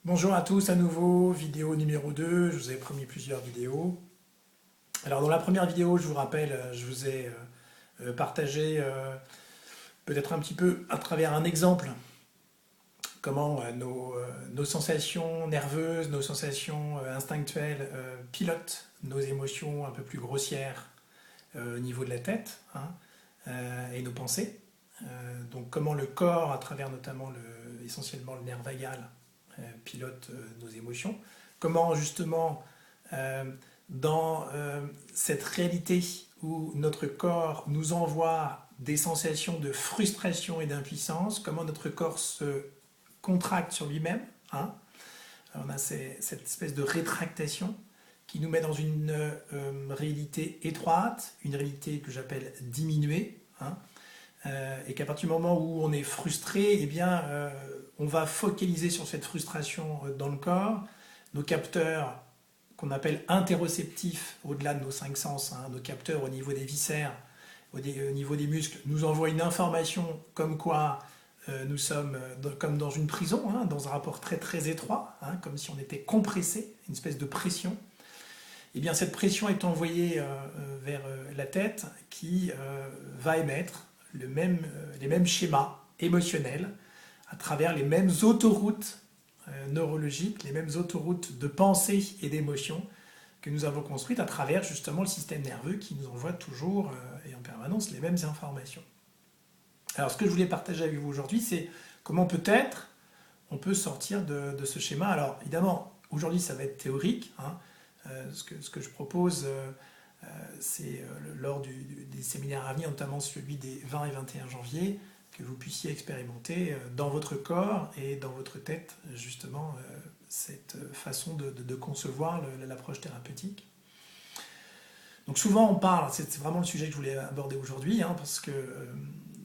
Bonjour à tous à nouveau, vidéo numéro 2. Je vous avais promis plusieurs vidéos. Alors dans la première vidéo, je vous rappelle, je vous ai partagé peut-être un petit peu à travers un exemple comment nos sensations nerveuses, nos sensations instinctuelles pilotent nos émotions un peu plus grossières au niveau de la tête, hein, et nos pensées. Donc comment le corps, à travers notamment essentiellement le nerf vagal, pilote nos émotions. Comment justement, euh, dans cette réalité où notre corps nous envoie des sensations de frustration et d'impuissance, comment notre corps se contracte sur lui-même, hein. On a cette espèce de rétractation qui nous met dans une réalité étroite, une réalité que j'appelle diminuée, hein, et qu'à partir du moment où on est frustré, eh bien, on va focaliser sur cette frustration dans le corps. Nos capteurs, qu'on appelle interoceptifs, au-delà de nos cinq sens, hein, nos capteurs au niveau des viscères, au niveau des muscles, nous envoient une information comme quoi nous sommes comme dans une prison, hein, dans un rapport très très étroit, hein, comme si on était compressé, une espèce de pression. Et bien cette pression est envoyée vers la tête qui va émettre les mêmes schémas émotionnels à travers les mêmes autoroutes neurologiques, les mêmes autoroutes de pensée et d'émotion que nous avons construites à travers justement le système nerveux qui nous envoie toujours et en permanence les mêmes informations. Alors ce que je voulais partager avec vous aujourd'hui, c'est comment peut-être on peut sortir de ce schéma. Alors évidemment, aujourd'hui ça va être théorique, hein. Ce que je propose, c'est lors des séminaires à venir, notamment celui des 20 et 21 janvier, que vous puissiez expérimenter dans votre corps et dans votre tête, justement, cette façon de concevoir l'approche thérapeutique. Donc souvent on parle, c'est vraiment le sujet que je voulais aborder aujourd'hui, hein, parce que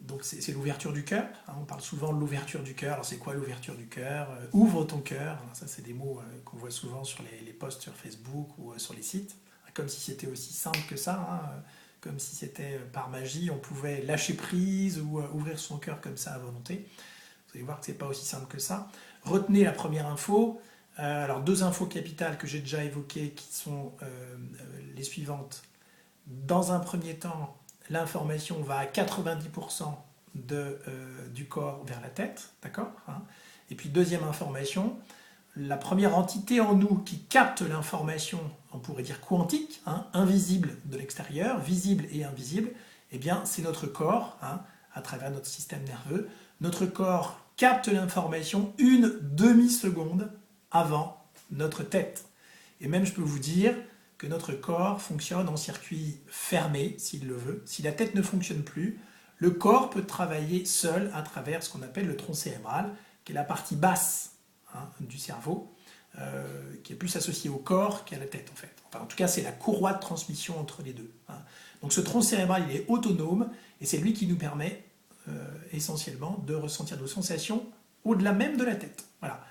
donc c'est l'ouverture du cœur, hein, on parle souvent de l'ouverture du cœur. Alors c'est quoi l'ouverture du cœur? Ouvre ton cœur, ça c'est des mots qu'on voit souvent sur les posts sur Facebook ou sur les sites, comme si c'était aussi simple que ça, hein, comme si c'était par magie, on pouvait lâcher prise ou ouvrir son cœur comme ça à volonté. Vous allez voir que c'est pas aussi simple que ça. Retenez la première info. Alors deux infos capitales que j'ai déjà évoquées qui sont les suivantes. Dans un premier temps, l'information va à 90% du corps vers la tête, d'accord, hein. Et puis deuxième information, la première entité en nous qui capte l'information, on pourrait dire quantique, hein, invisible de l'extérieur, visible et invisible, eh bien c'est notre corps, hein, à travers notre système nerveux. Notre corps capte l'information une demi-seconde avant notre tête. Et même je peux vous dire que notre corps fonctionne en circuit fermé, s'il le veut. Si la tête ne fonctionne plus, le corps peut travailler seul à travers ce qu'on appelle le tronc cérébral, qui est la partie basse, hein, du cerveau, qui est plus associée au corps qu'à la tête en fait. Enfin, en tout cas, c'est la courroie de transmission entre les deux, hein. Donc ce tronc cérébral, il est autonome, et c'est lui qui nous permet essentiellement de ressentir nos sensations au-delà même de la tête. Voilà.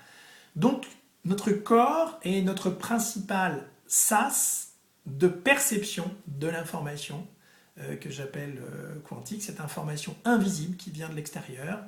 Donc notre corps est notre principal sas de perception de l'information que j'appelle quantique, cette information invisible qui vient de l'extérieur,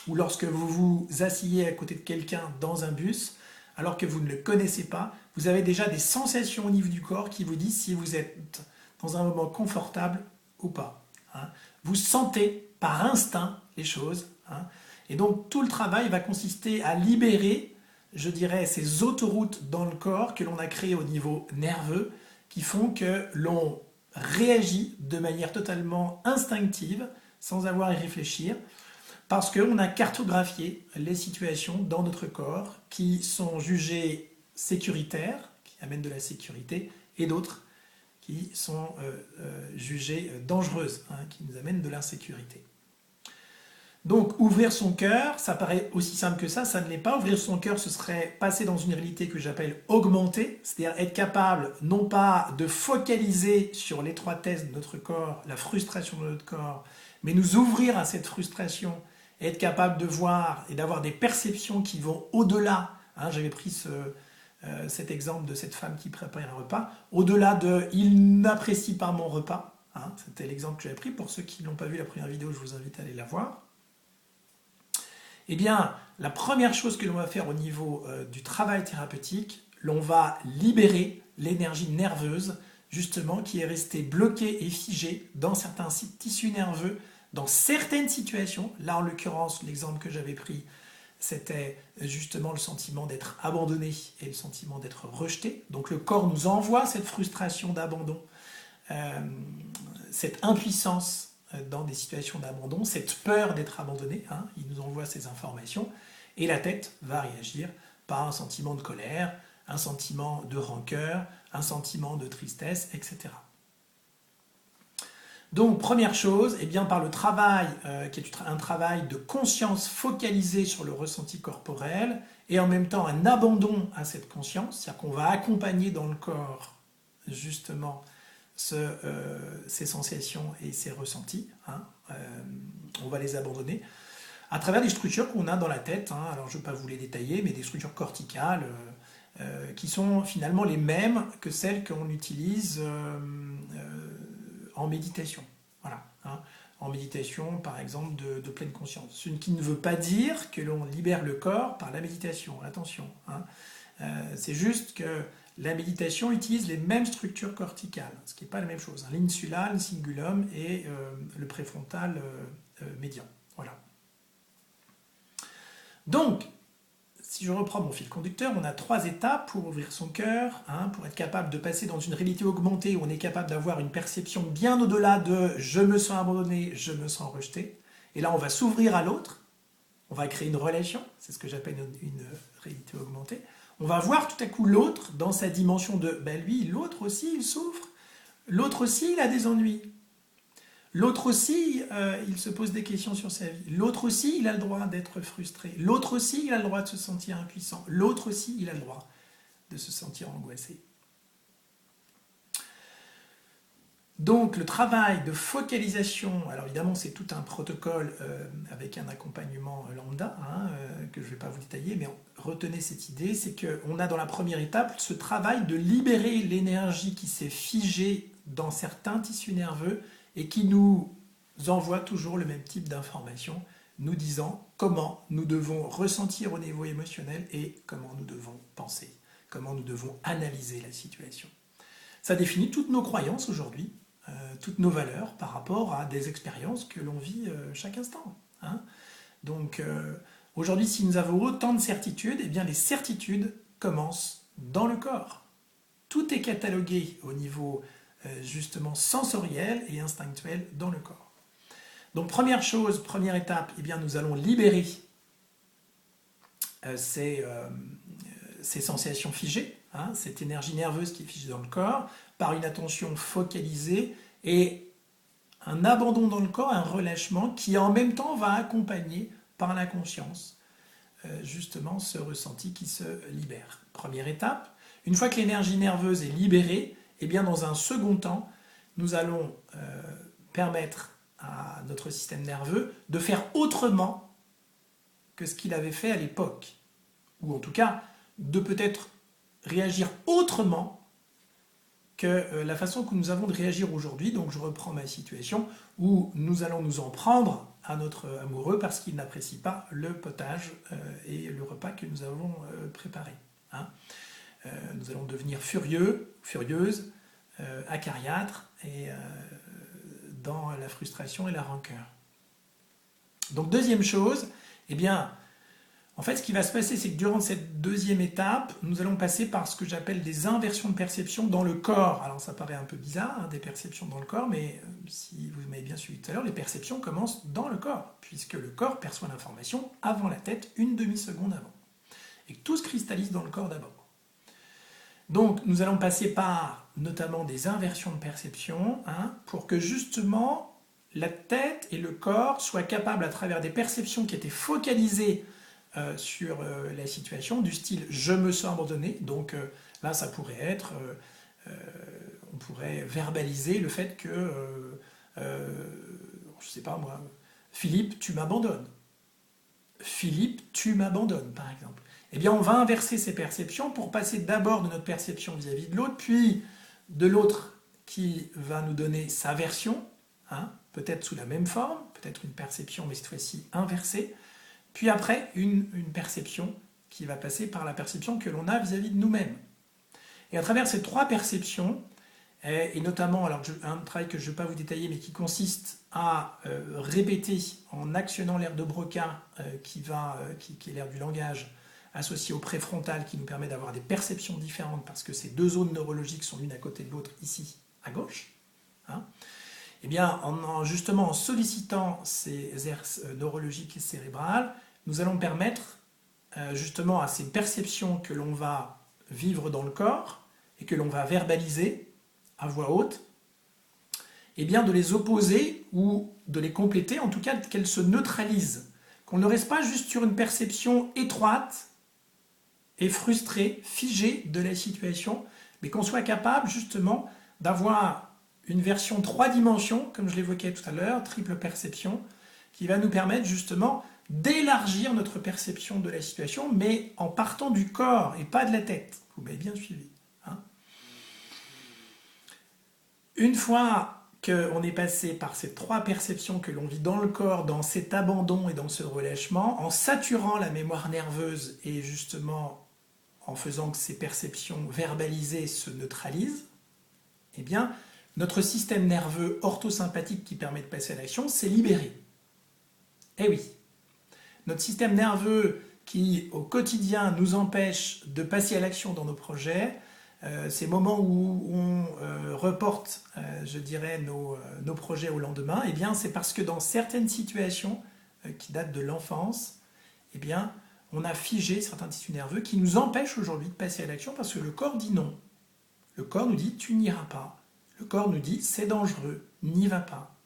ou lorsque vous vous asseyez à côté de quelqu'un dans un bus, alors que vous ne le connaissez pas, vous avez déjà des sensations au niveau du corps qui vous disent si vous êtes dans un moment confortable ou pas, hein. Vous sentez par instinct les choses, hein. Et donc tout le travail va consister à libérer, je dirais, ces autoroutes dans le corps que l'on a créées au niveau nerveux qui font que l'on réagit de manière totalement instinctive, sans avoir à y réfléchir, parce qu'on a cartographié les situations dans notre corps qui sont jugées sécuritaires, qui amènent de la sécurité, et d'autres qui sont jugées dangereuses, hein, qui nous amènent de l'insécurité. Donc ouvrir son cœur, ça paraît aussi simple que ça ne l'est pas. Ouvrir son cœur, ce serait passer dans une réalité que j'appelle augmentée, c'est-à-dire être capable non pas de focaliser sur l'étroitesse de notre corps, la frustration de notre corps, mais nous ouvrir à cette frustration et être capable de voir et d'avoir des perceptions qui vont au-delà, hein. J'avais pris cet exemple de cette femme qui prépare un repas, au-delà de « il n'apprécie pas mon repas », hein, c'était l'exemple que j'avais pris. Pour ceux qui n'ont pas vu la première vidéo, je vous invite à aller la voir. Eh bien, la première chose que l'on va faire au niveau du travail thérapeutique, l'on va libérer l'énergie nerveuse, justement, qui est restée bloquée et figée dans certains tissus nerveux, dans certaines situations. Là, en l'occurrence, l'exemple que j'avais pris, c'était justement le sentiment d'être abandonné et le sentiment d'être rejeté. Donc le corps nous envoie cette frustration d'abandon, cette impuissance dans des situations d'abandon, cette peur d'être abandonné, hein, il nous envoie ces informations, et la tête va réagir par un sentiment de colère, un sentiment de rancœur, un sentiment de tristesse, etc. Donc, première chose, eh bien, par le travail, qui est un travail de conscience focalisé sur le ressenti corporel, et en même temps un abandon à cette conscience, c'est-à-dire qu'on va accompagner dans le corps, justement, ces sensations et ces ressentis, hein, on va les abandonner, à travers des structures qu'on a dans la tête, hein, alors je ne vais pas vous les détailler, mais des structures corticales, qui sont finalement les mêmes que celles qu'on utilise en méditation. Voilà, hein. En méditation, par exemple, de pleine conscience. Ce qui ne veut pas dire que l'on libère le corps par la méditation, attention. Hein. C'est juste que la méditation utilise les mêmes structures corticales, ce qui n'est pas la même chose. Hein. L'insula, le cingulum et le préfrontal médian. Voilà. Donc, si je reprends mon fil conducteur, on a 3 étapes pour ouvrir son cœur, hein, pour être capable de passer dans une réalité augmentée où on est capable d'avoir une perception bien au-delà de « je me sens abandonné, je me sens rejeté ». Et là, on va s'ouvrir à l'autre, on va créer une relation, c'est ce que j'appelle une réalité augmentée. On va voir tout à coup l'autre dans sa dimension de ben lui, l'autre aussi, il souffre, l'autre aussi, il a des ennuis. L'autre aussi, il se pose des questions sur sa vie. L'autre aussi, il a le droit d'être frustré. L'autre aussi, il a le droit de se sentir impuissant. L'autre aussi, il a le droit de se sentir angoissé. Donc le travail de focalisation, alors évidemment c'est tout un protocole avec un accompagnement lambda, hein, que je ne vais pas vous détailler, mais retenez cette idée, c'est qu'on a dans la première étape ce travail de libérer l'énergie qui s'est figée dans certains tissus nerveux et qui nous envoie toujours le même type d'information, nous disant comment nous devons ressentir au niveau émotionnel et comment nous devons penser, comment nous devons analyser la situation. Ça définit toutes nos croyances aujourd'hui, toutes nos valeurs par rapport à des expériences que l'on vit chaque instant. Hein. Donc aujourd'hui, si nous avons autant de certitudes, eh bien les certitudes commencent dans le corps. Tout est catalogué au niveau justement sensoriel et instinctuel dans le corps. Donc première chose, première étape, eh bien, nous allons libérer ces sensations figées, hein, cette énergie nerveuse qui est figée dans le corps, par une attention focalisée et un abandon dans le corps, un relâchement qui en même temps va accompagner par la conscience justement ce ressenti qui se libère. Première étape, une fois que l'énergie nerveuse est libérée, eh bien dans un second temps, nous allons permettre à notre système nerveux de faire autrement que ce qu'il avait fait à l'époque. Ou en tout cas, de peut-être réagir autrement que la façon que nous avons de réagir aujourd'hui. Donc je reprends ma situation où nous allons nous en prendre à notre amoureux parce qu'il n'apprécie pas le potage et le repas que nous avons préparé. Hein. Nous allons devenir furieux, furieuses, acariâtres et dans la frustration et la rancœur. Donc deuxième chose, eh bien, en fait ce qui va se passer, c'est que durant cette deuxième étape, nous allons passer par ce que j'appelle des inversions de perception dans le corps. Alors ça paraît un peu bizarre, hein, des perceptions dans le corps, mais si vous m'avez bien suivi tout à l'heure, les perceptions commencent dans le corps, puisque le corps perçoit l'information avant la tête, une demi-seconde avant. Et tout se cristallise dans le corps d'abord. Donc nous allons passer par notamment des inversions de perception, hein, pour que justement la tête et le corps soient capables, à travers des perceptions qui étaient focalisées sur la situation, du style « je me sens abandonné », donc là ça pourrait être, on pourrait verbaliser le fait que, je sais pas moi, « Philippe, tu m'abandonnes ». « Philippe, tu m'abandonnes », par exemple. Eh bien, on va inverser ces perceptions pour passer d'abord de notre perception vis-à-vis de l'autre, puis de l'autre qui va nous donner sa version, hein, peut-être sous la même forme, peut-être une perception, mais cette fois-ci inversée, puis après une perception qui va passer par la perception que l'on a vis-à-vis de nous-mêmes. Et à travers ces trois perceptions, et notamment, alors un travail que je ne vais pas vous détailler, mais qui consiste à répéter en actionnant l'aire de Broca, qui est l'aire du langage, associé au préfrontal, qui nous permet d'avoir des perceptions différentes, parce que ces deux zones neurologiques sont l'une à côté de l'autre, ici, à gauche. Hein. Eh bien, justement, en sollicitant ces aires neurologiques et cérébrales, nous allons permettre justement à ces perceptions que l'on va vivre dans le corps et que l'on va verbaliser à voix haute, eh bien de les opposer ou de les compléter, en tout cas qu'elles se neutralisent, qu'on ne reste pas juste sur une perception étroite et frustrée, figée de la situation, mais qu'on soit capable justement d'avoir une version 3 dimensions, comme je l'évoquais tout à l'heure, triple perception, qui va nous permettre justement d'élargir notre perception de la situation, mais en partant du corps et pas de la tête. Vous m'avez bien suivi. Hein. Une fois qu'on est passé par ces trois perceptions que l'on vit dans le corps, dans cet abandon et dans ce relâchement, en saturant la mémoire nerveuse et justement en faisant que ces perceptions verbalisées se neutralisent, eh bien, notre système nerveux orthosympathique qui permet de passer à l'action s'est libéré. Eh oui, notre système nerveux qui, au quotidien, nous empêche de passer à l'action dans nos projets, ces moments où on reporte, je dirais, nos projets au lendemain, eh bien, c'est parce que dans certaines situations qui datent de l'enfance, eh bien, on a figé certains tissus nerveux qui nous empêchent aujourd'hui de passer à l'action parce que le corps dit non. Le corps nous dit tu n'iras pas. Le corps nous dit c'est dangereux, n'y va pas.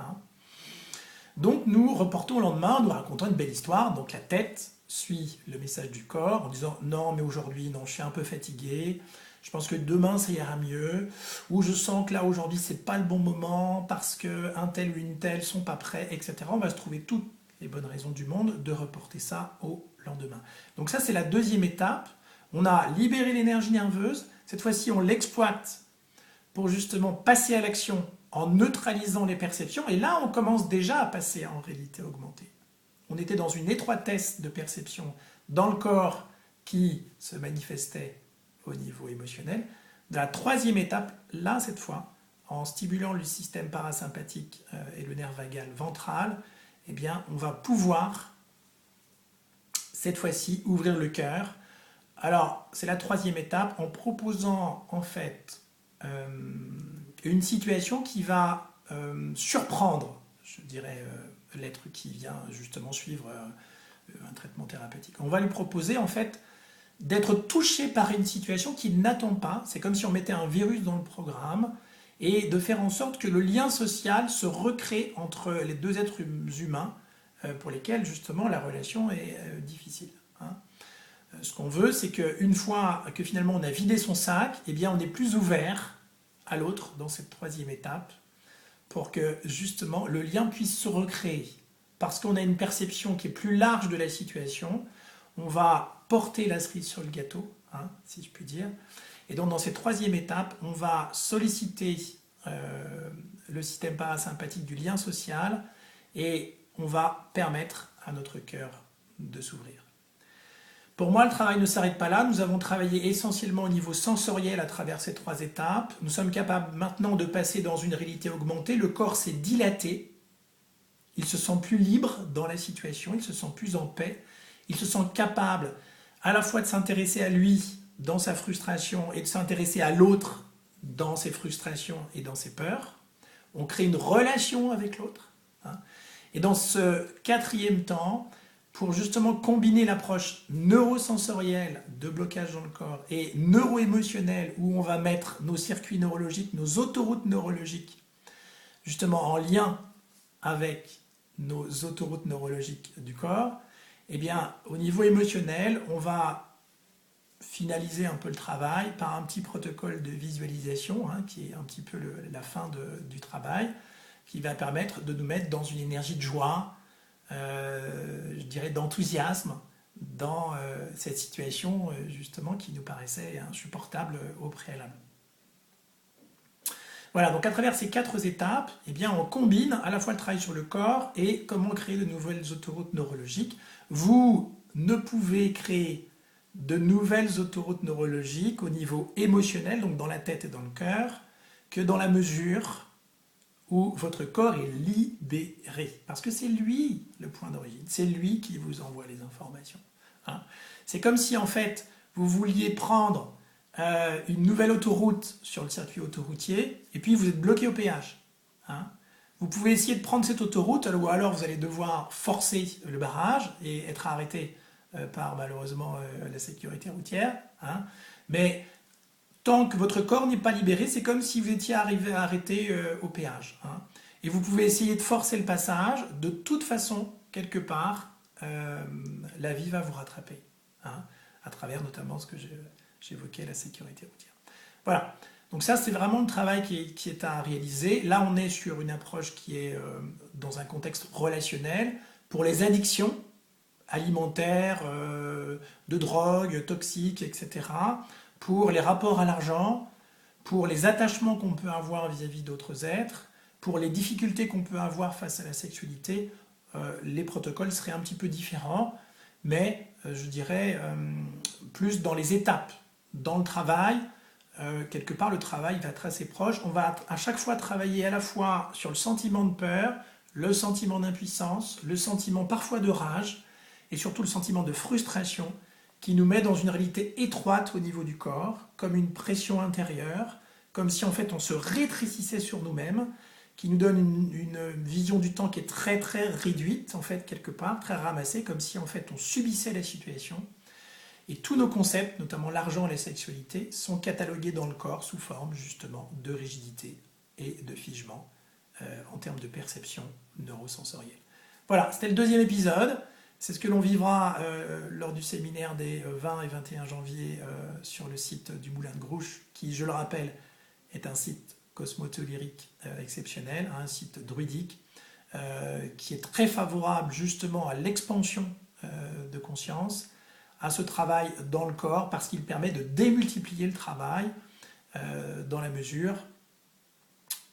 Hein. Donc nous reportons au lendemain, nous racontons une belle histoire, donc la tête suit le message du corps en disant non mais aujourd'hui non je suis un peu fatigué, je pense que demain ça ira mieux, ou je sens que là aujourd'hui c'est pas le bon moment parce que un tel ou une telle sont pas prêts, etc. On va se trouver toutes les bonnes raisons du monde de reporter ça au lendemain. Donc ça c'est la deuxième étape, on a libéré l'énergie nerveuse, cette fois-ci on l'exploite pour justement passer à l'action en neutralisant les perceptions, et là on commence déjà à passer en réalité augmentée. On était dans une étroitesse de perception dans le corps qui se manifestait au niveau émotionnel. Dans la troisième étape, là cette fois, en stimulant le système parasympathique et le nerf vagal ventral, eh bien on va pouvoir cette fois-ci ouvrir le cœur. Alors c'est la troisième étape en proposant en fait une situation qui va surprendre, je dirais, l'être qui vient justement suivre un traitement thérapeutique. On va lui proposer en fait d'être touché par une situation qu'il n'attend pas. C'est comme si on mettait un virus dans le programme et de faire en sorte que le lien social se recrée entre les deux êtres humains pour lesquels justement la relation est difficile. Hein. Ce qu'on veut, c'est qu'une fois que finalement on a vidé son sac, eh bien on est plus ouvert à l'autre dans cette troisième étape pour que justement le lien puisse se recréer. Parce qu'on a une perception qui est plus large de la situation, on va porter la cerise sur le gâteau, hein, si je puis dire. Et donc dans cette troisième étape, on va solliciter le système parasympathique du lien social et on va permettre à notre cœur de s'ouvrir. Pour moi, le travail ne s'arrête pas là. Nous avons travaillé essentiellement au niveau sensoriel à travers ces trois étapes. Nous sommes capables maintenant de passer dans une réalité augmentée. Le corps s'est dilaté. Il se sent plus libre dans la situation. Il se sent plus en paix. Il se sent capable à la fois de s'intéresser à lui dans sa frustration et de s'intéresser à l'autre dans ses frustrations et dans ses peurs. On crée une relation avec l'autre. Hein. Et dans ce quatrième temps, pour justement combiner l'approche neurosensorielle de blocage dans le corps et neuro-émotionnelle où on va mettre nos circuits neurologiques, nos autoroutes neurologiques, justement en lien avec nos autoroutes neurologiques du corps, eh bien, au niveau émotionnel, on va finaliser un peu le travail par un petit protocole de visualisation, hein, qui est un petit peu la fin du travail, qui va permettre de nous mettre dans une énergie de joie, je dirais d'enthousiasme dans cette situation justement qui nous paraissait insupportable au préalable. Voilà, donc à travers ces 4 étapes, eh bien, on combine à la fois le travail sur le corps et comment créer de nouvelles autoroutes neurologiques. Vous ne pouvez créer de nouvelles autoroutes neurologiques au niveau émotionnel, donc dans la tête et dans le cœur, que dans la mesure où votre corps est libéré. Parce que c'est lui le point d'origine, c'est lui qui vous envoie les informations. Hein. C'est comme si en fait vous vouliez prendre une nouvelle autoroute sur le circuit autoroutier et puis vous êtes bloqué au péage. Hein. Vous pouvez essayer de prendre cette autoroute ou alors vous allez devoir forcer le barrage et être arrêté par malheureusement la sécurité routière. Hein. Mais tant que votre corps n'est pas libéré, c'est comme si vous étiez arrêté au péage. Hein. Et vous pouvez essayer de forcer le passage. De toute façon, quelque part, la vie va vous rattraper. Hein, à travers notamment ce que j'évoquais, la sécurité routière. Voilà. Donc ça, c'est vraiment le travail qui est à réaliser. Là, on est sur une approche qui est dans un contexte relationnel. Pour les addictions alimentaires, de drogue, toxiques, etc., pour les rapports à l'argent, pour les attachements qu'on peut avoir vis-à-vis d'autres êtres, pour les difficultés qu'on peut avoir face à la sexualité, les protocoles seraient un petit peu différents, mais je dirais plus dans les étapes. Dans le travail, quelque part le travail va être assez proche. On va à chaque fois travailler à la fois sur le sentiment de peur, le sentiment d'impuissance, le sentiment parfois de rage, et surtout le sentiment de frustration qui nous met dans une réalité étroite au niveau du corps, comme une pression intérieure, comme si en fait on se rétrécissait sur nous-mêmes, qui nous donne une vision du temps qui est très très réduite, en fait, quelque part, très ramassée, comme si en fait on subissait la situation. Et tous nos concepts, notamment l'argent et la sexualité, sont catalogués dans le corps sous forme justement de rigidité et de figement en termes de perception neurosensorielle. Voilà, c'était le 2e épisode. C'est ce que l'on vivra lors du séminaire des 20 et 21 janvier sur le site du Moulin de Grouche, qui, je le rappelle, est un site cosmotellurique exceptionnel, un site druidique, qui est très favorable justement à l'expansion de conscience, à ce travail dans le corps, parce qu'il permet de démultiplier le travail dans la mesure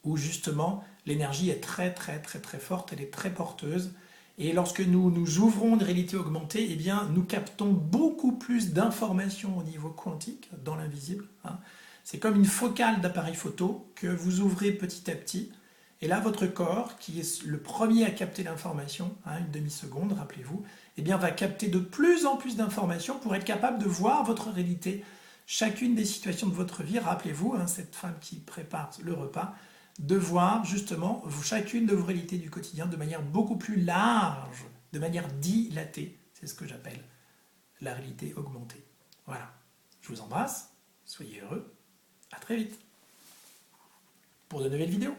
où justement l'énergie est très très très très forte, elle est très porteuse. Et lorsque nous nous ouvrons de réalité augmentée, eh bien, nous captons beaucoup plus d'informations au niveau quantique, dans l'invisible. Hein. C'est comme une focale d'appareil photo que vous ouvrez petit à petit. Et là, votre corps, qui est le premier à capter l'information, hein, une demi-seconde, rappelez-vous, eh bien, va capter de plus en plus d'informations pour être capable de voir votre réalité. Chacune des situations de votre vie, rappelez-vous, hein, cette femme qui prépare le repas, de voir justement chacune de vos réalités du quotidien de manière beaucoup plus large, de manière dilatée. C'est ce que j'appelle la réalité augmentée. Voilà. Je vous embrasse, soyez heureux, à très vite pour de nouvelles vidéos.